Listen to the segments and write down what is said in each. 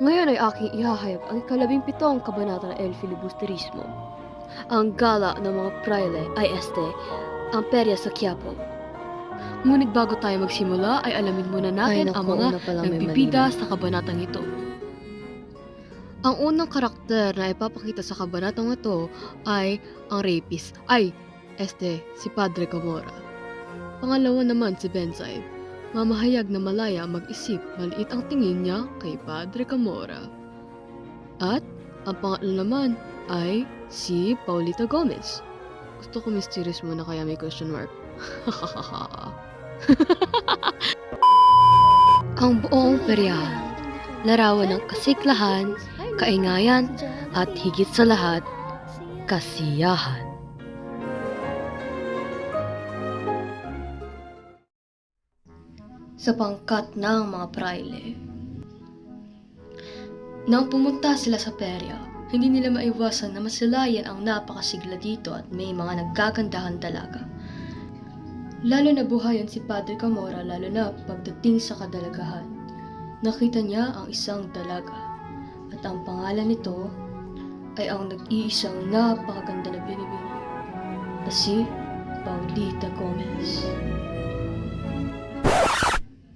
Ngayon ay aking ihahayag ang ika-17 kabanata ng El Filibusterismo. Ang gala ng mga praile ay ang perya sa Quiapo. Ngunit bago tayo magsimula ay alamin muna natin ang mga nagbibida sa kabanatang ito. Ang unang karakter na ipapakita sa kabanatang ito ay ang rapist, si Padre Camorra. Pangalawa naman si Benzaib. Mamahayag na malaya mag-isip, maliit ang tingin niya kay Padre Camorra. At ang pangatlo naman ay si Paulita Gomez. Gusto ko mysterious muna kaya may question mark. Ang buong peryahan, larawan ng kasiklahan, kaingayan, at higit sa lahat, kasiyahan. Sa pangkat ng mga praile. Nang pumunta sila sa perya, hindi nila maiwasan na masilayan ang napakasigla dito at may mga nagkagandahan dalaga. Lalo na buhayan si Padre Camorra lalo na pagdating sa kadalagahan. Nakita niya ang isang dalaga at ang pangalan nito ay ang nag-iisang napakaganda na binibini na si Paulita Gomez.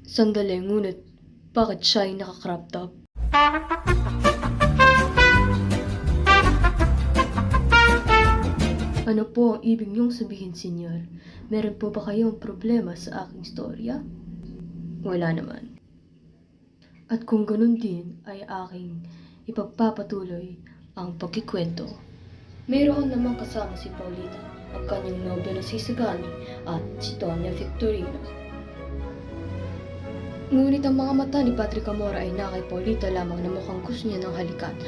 Sandali, ngunit bakit siya ay naka-crop top? Ano po ang ibig niyong sabihin, senyor? Meron po ba kayong problema sa aking istorya? Wala naman. At kung ganun din ay aking ipagpapatuloy ang pagkikwento. Mayroon namang kasama si Paulita, ang kanyang nobyo na si Sagani at si Tonya Victorino. Ngunit ang mga mata ni Padre Camorra ay na kay Paulita lamang na mukhang gusto niya ng halikan,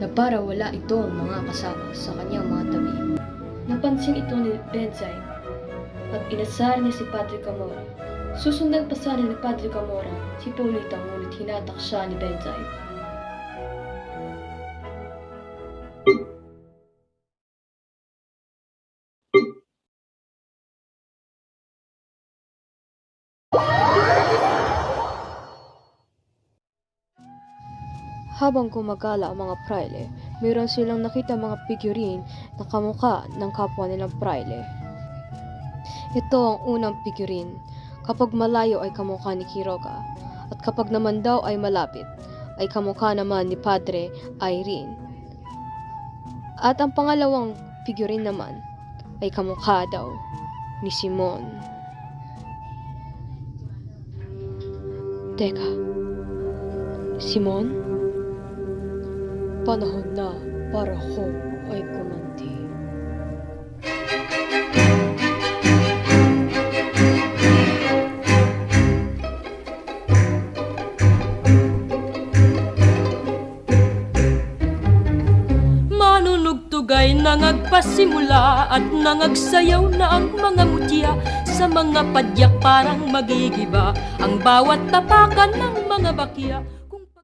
na para wala itong mga kasama sa kanyang mga tabi. Napansin ito ni Benzaib at inasar niya si Padre Camorra. Susundan pa sana ni Padre Camorra si Paulita ngunit hinatak siya ni Benzaib. Habang gumagala ang mga praile, mayroon silang nakita mga figurine na kamukha ng kapwa nilang praile. Ito ang unang figurine. Kapag malayo ay kamukha ni Quiroga, at kapag naman daw ay malapit, ay kamukha naman ni Padre Irene. At ang pangalawang figurine naman ay kamukha daw ni Simon. Teka, Simon? Panahon na para ko ay kumanti. Manunugtugay nangagpasimula at nangagsayaw na ang mga mutya sa mga padyak parang magigiba ang bawat tapakan ng mga bakya.